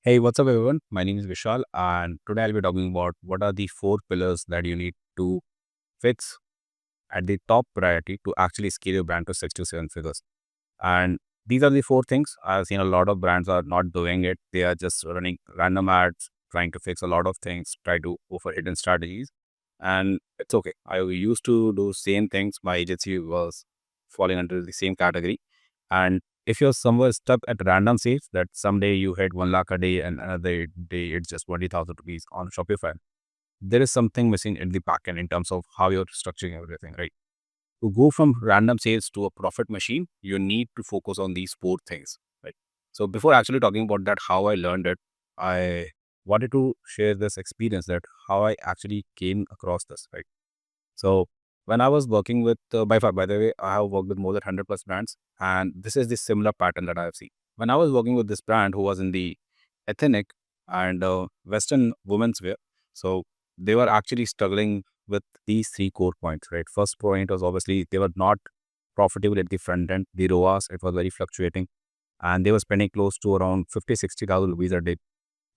Hey, what's up, everyone? My name is Vishal, and today I'll be talking about what are the four pillars that you need to fix at the top priority to actually scale your brand to 6 to 7 figures. And these are the four things. I've seen a lot of brands are not doing it. They are just running random ads, trying to fix a lot of things, try to offer hidden strategies. And it's okay. I used to do same things. My agency was falling under the same category. And if you're somewhere stuck at random sales, that someday you hit 1 lakh a day and another day it's just 20,000 rupees on Shopify, there is something missing in the backend in terms of how you're structuring everything, right? To go from random sales to a profit machine, you need to focus on these four things, right? So before actually talking about that, how I learned it, I wanted to share this experience that how I actually came across this, right? So when I was working with, by far, by the way, I have worked with more than 100 plus brands, and this is the similar pattern that I have seen. When I was working with this brand who was in the ethnic and Western women's wear, so they were actually struggling with these three core points, right? First point was obviously they were not profitable at the front end. The ROAS, it was very fluctuating, and they were spending close to around 50, 60,000 rupees a day,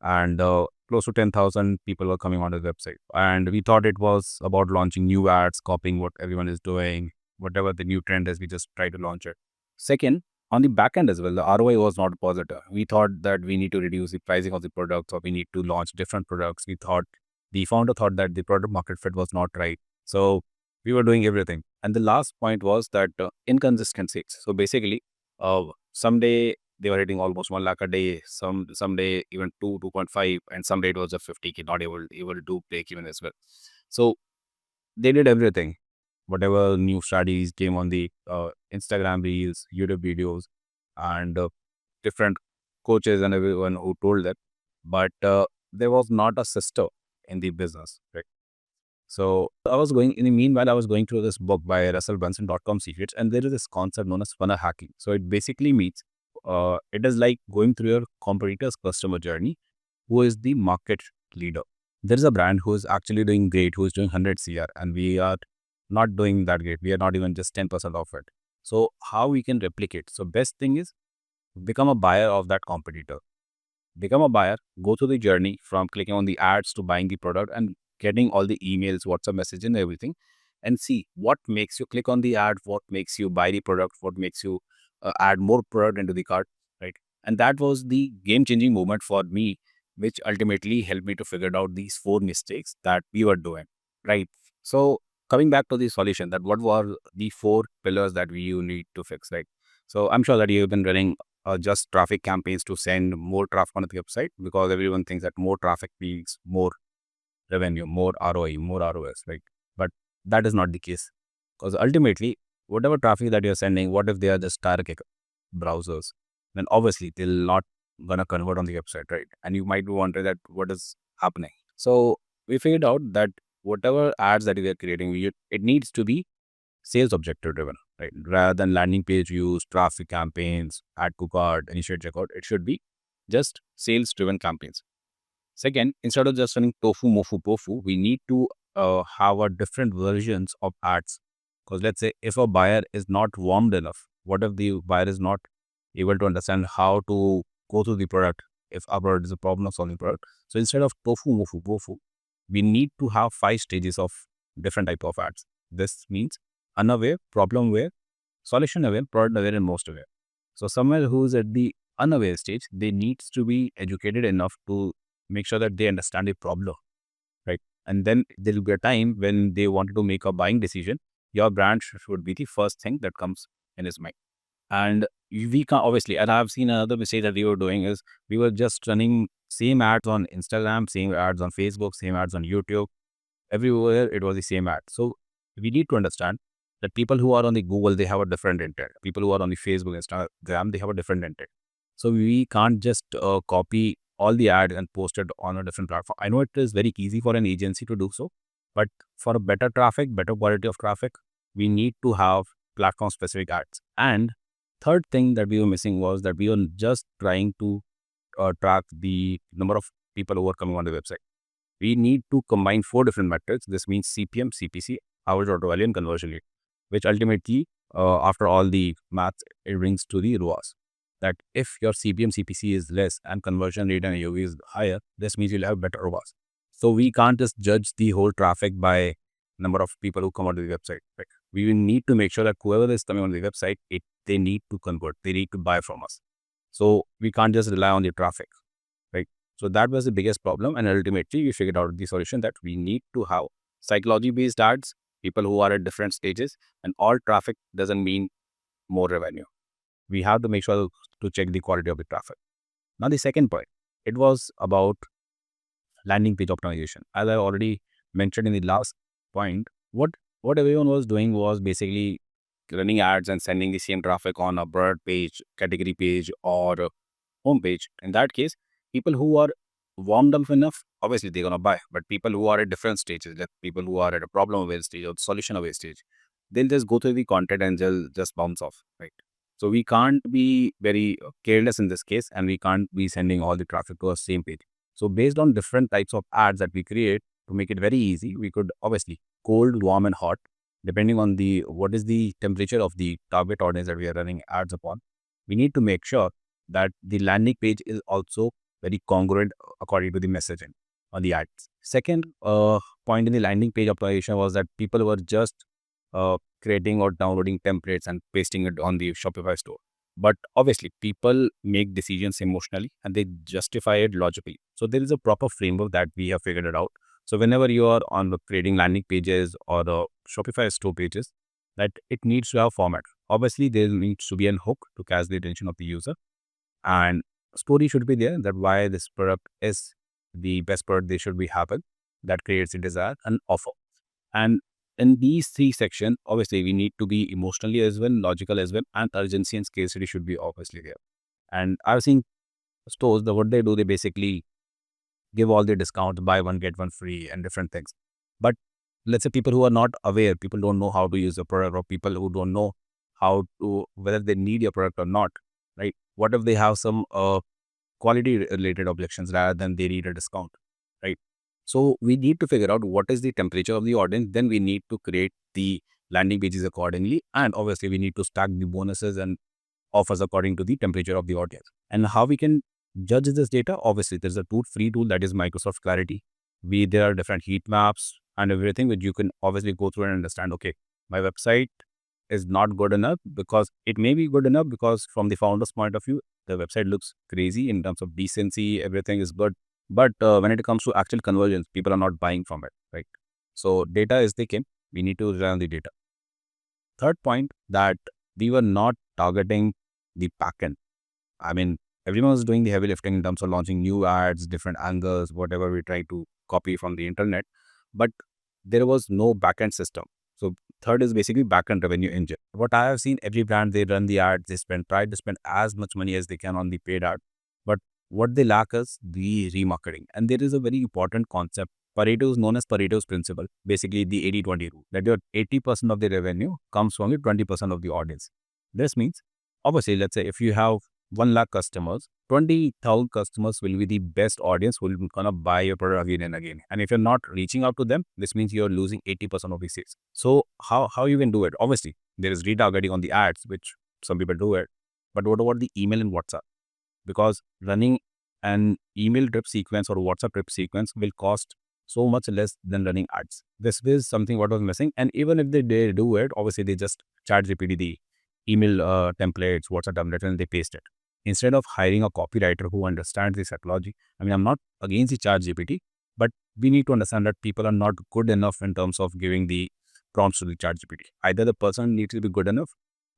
and close to 10,000 people were coming on the website. And we thought it was about launching new ads, copying what everyone is doing, whatever the new trend is, we just try to launch it. Second, on the back end as well, the ROI was not positive. We thought that we need to reduce the pricing of the products or we need to launch different products. We thought the founder thought that the product market fit was not right. So we were doing everything. And the last point was that inconsistencies. So basically, someday they were hitting almost 1 lakh a day, someday even 2.5, and someday it was a 50K, not able to break even as well. So they did everything. Whatever new strategies came on the Instagram reels, YouTube videos, and different coaches and everyone who told that. But there was not a system in the business, right? So I was going in the meanwhile, I was going through this book by Russell Brunson.com secrets, and there is this concept known as funnel hacking. So it basically means it is like going through your competitor's customer journey, who is the market leader. There is a brand who is actually doing great, who is doing 100 CR, and we are not doing that great. We are not even just 10% of it. So how we can replicate? So best thing is become a buyer of that competitor. Become a buyer, go through the journey from clicking on the ads to buying the product and getting all the emails, WhatsApp message and everything, and see what makes you click on the ad, what makes you buy the product, what makes you add more product into the cart, right? And that was the game changing moment for me, which ultimately helped me to figure out these four mistakes that we were doing, right? So coming back to the solution, that what were the four pillars that we you need to fix, right? So I'm sure that you've been running just traffic campaigns to send more traffic on the website, because everyone thinks that more traffic means more revenue, more ROI, more ROS, right? But that is not the case, because ultimately, whatever traffic that you're sending, what if they are just tire kicker browsers? Then obviously they'll not gonna convert on the website, right? And you might be wondering that what is happening. So we figured out that whatever ads that we are creating, it needs to be sales objective driven, right? Rather than landing page views, traffic campaigns, add to cart, initiate checkout, it should be just sales driven campaigns. Second, instead of just running tofu, mofu, pofu, we need to have a different versions of ads. Because let's say if a buyer is not warmed enough, what if the buyer is not able to understand how to go through the product if our product is a problem of solving product? So instead of tofu, mofu, pofu, we need to have 5 stages of different type of ads. This means unaware, problem aware, solution aware, product aware, and most aware. So someone who's at the unaware stage, they needs to be educated enough to make sure that they understand the problem, right? And then there will be a time when they wanted to make a buying decision. Your brand should be the first thing that comes in his mind. And we can obviously, and I've seen another mistake that we were doing is we were just running same ads on Instagram, same ads on Facebook, same ads on YouTube. Everywhere it was the same ad. So we need to understand that people who are on the Google, they have a different intent. People who are on the Facebook, Instagram, they have a different intent. So we can't just copy all the ads and post it on a different platform. I know it is very easy for an agency to do so, but for a better traffic, better quality of traffic, we need to have platform specific ads. And third thing that we were missing was that we were just trying to track the number of people who are coming on the website. We need to combine four different metrics. This means CPM, CPC, average order value, and conversion rate, which ultimately, after all the math, it brings to the ROAS. that if your CPM CPC is less and conversion rate and AOV is higher, this means you'll have better ROAS. So we can't just judge the whole traffic by number of people who come onto the website. Right? We will need to make sure that whoever is coming on the website, they need to convert, they need to buy from us. So we can't just rely on the traffic, right? So that was the biggest problem. And ultimately, we figured out the solution that we need to have psychology-based ads, people who are at different stages, and all traffic doesn't mean more revenue. We have to make sure to check the quality of the traffic. Now, the second point, it was about landing page optimization. As I already mentioned in the last point, what everyone was doing was basically running ads and sending the same traffic on a broad page, category page, or a home page. In that case, people who are warmed up enough, obviously they're gonna buy. But people who are at different stages, like people who are at a problem aware stage or solution aware stage, they'll just go through the content and they'll just bounce off, right? So we can't be very careless in this case, and we can't be sending all the traffic to a same page. So based on different types of ads that we create, to make it very easy, we could obviously cold, warm, and hot, depending on the what is the temperature of the target audience that we are running ads upon. We need to make sure that the landing page is also very congruent according to the messaging on the ads. Second point in the landing page optimization was that people were just creating or downloading templates and pasting it on the Shopify store. But obviously, people make decisions emotionally and they justify it logically. So there is a proper framework that we have figured it out. So whenever you are on the creating landing pages or the Shopify store pages, that it needs to have format. Obviously, there needs to be an hook to catch the attention of the user, and story should be there that why this product is the best product they should be having that creates a desire and offer. And in these three sections, obviously we need to be emotionally as well, logical as well, and urgency and scarcity should be obviously there. And I've seen stores, what they do, they basically give all the discounts, buy one get one free and different things. But let's say people who are not aware, people don't know how to use the product, or people who don't know how to whether they need your product or not, right? What if they have some quality related objections rather than they need a discount, right? So we need to figure out what is the temperature of the audience. Then we need to create the landing pages accordingly, and obviously we need to stack the bonuses and offers according to the temperature of the audience. And how we can judge this data? Obviously, there's a free tool that is Microsoft Clarity. There are different heat maps and everything which you can obviously go through and understand. Okay, my website is not good enough because it may be good enough because from the founder's point of view, the website looks crazy in terms of decency, everything is good. But when it comes to actual conversions, people are not buying from it, right? So data is the king. We need to rely on the data. Third point, that we were not targeting the backend. I mean, everyone was doing the heavy lifting in terms of launching new ads, different angles, whatever we try to copy from the internet, but there was no backend system. So third is basically backend revenue engine. What I have seen, every brand, they run the ads, they try to spend as much money as they can on the paid ad, but what they lack is the remarketing. And there is a very important concept. Pareto is known as Pareto's principle, basically the 80-20 rule, that your 80% of the revenue comes from your 20% of the audience. This means, obviously, let's say if you have 1 lakh customers, 20,000 customers will be the best audience who will gonna buy your product again and again. And if you're not reaching out to them, this means you're losing 80% of the sales. So how you can do it? Obviously, there is retargeting on the ads, which some people do it. But what about the email and WhatsApp? Because running an email drip sequence or WhatsApp drip sequence will cost so much less than running ads. This is something what was missing. And even if they do it, obviously they just chat GPT the email templates, WhatsApp templates, and they paste it. Instead of hiring a copywriter who understands the psychology, I mean, I'm not against the chat GPT, but we need to understand that people are not good enough in terms of giving the prompts to the chat GPT. Either the person needs to be good enough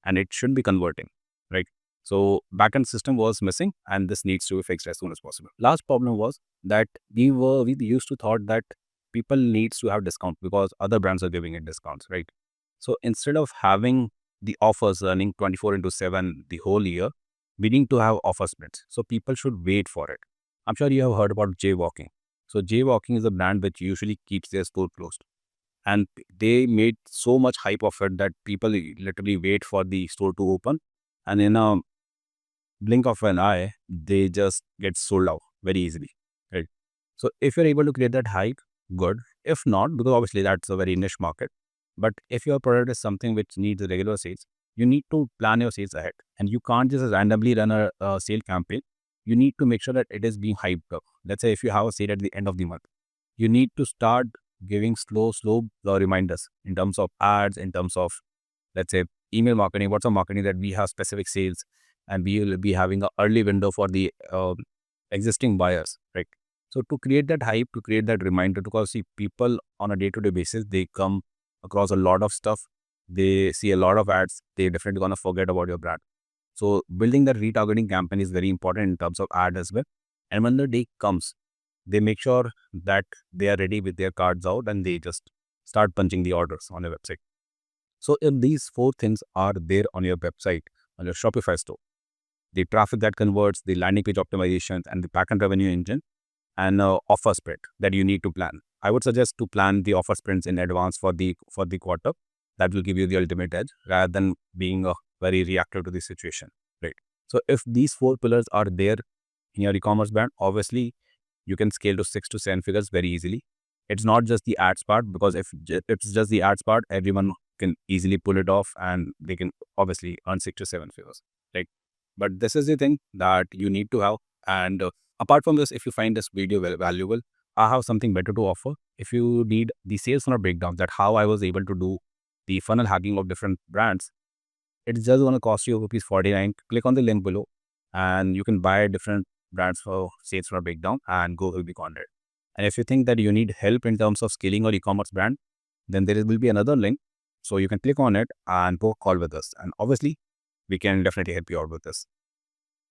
and it should be converting, right? So backend system was missing and this needs to be fixed as soon as possible. Last problem was that we used to thought that people needs to have discount because other brands are giving it discounts, right? So instead of having the offers running 24/7 the whole year, we need to have offer splits. So people should wait for it. I'm sure you have heard about Jaywalking. So Jaywalking is a brand which usually keeps their store closed. And they made so much hype of it that people literally wait for the store to open. And in a blink of an eye, they just get sold out very easily, right? So if you're able to create that hype, good. If not, because obviously that's a very niche market. But if your product is something which needs regular sales, you need to plan your sales ahead, and you can't just randomly run a sale campaign. You need to make sure that it is being hyped up. Let's say if you have a sale at the end of the month, you need to start giving slow reminders in terms of ads, in terms of, let's say, email marketing, WhatsApp marketing, that we have specific sales and we will be having an early window for the existing buyers, right? So to create that hype, to create that reminder, because see, people on a day-to-day basis, they come across a lot of stuff. They see a lot of ads. They definitely gonna forget about your brand. So building that retargeting campaign is very important in terms of ad as well. And when the day comes, they make sure that they are ready with their cards out and they just start punching the orders on your website. So if these four things are there on your website, on your Shopify store, the traffic that converts, the landing page optimizations, and the backend revenue engine, and offer sprint that you need to plan. I would suggest to plan the offer sprints in advance for the quarter. That will give you the ultimate edge rather than being very reactive to the situation, right? So if these four pillars are there in your e-commerce brand, obviously you can scale to 6 to 7 figures very easily. It's not just the ads part, because if it's just the ads part, everyone can easily pull it off and they can obviously earn 6 to 7 figures, right? But this is the thing that you need to have. And apart from this, if you find this video valuable, I have something better to offer. If you need the sales funnel breakdown, that how I was able to do the funnel hacking of different brands, it's just going to cost you ₹49. Click on the link below and you can buy different brands for sales funnel breakdown and go with the content. And if you think that you need help in terms of scaling your e-commerce brand, then there will be another link. So you can click on it and book a call with us. And obviously, we can definitely help you out with this.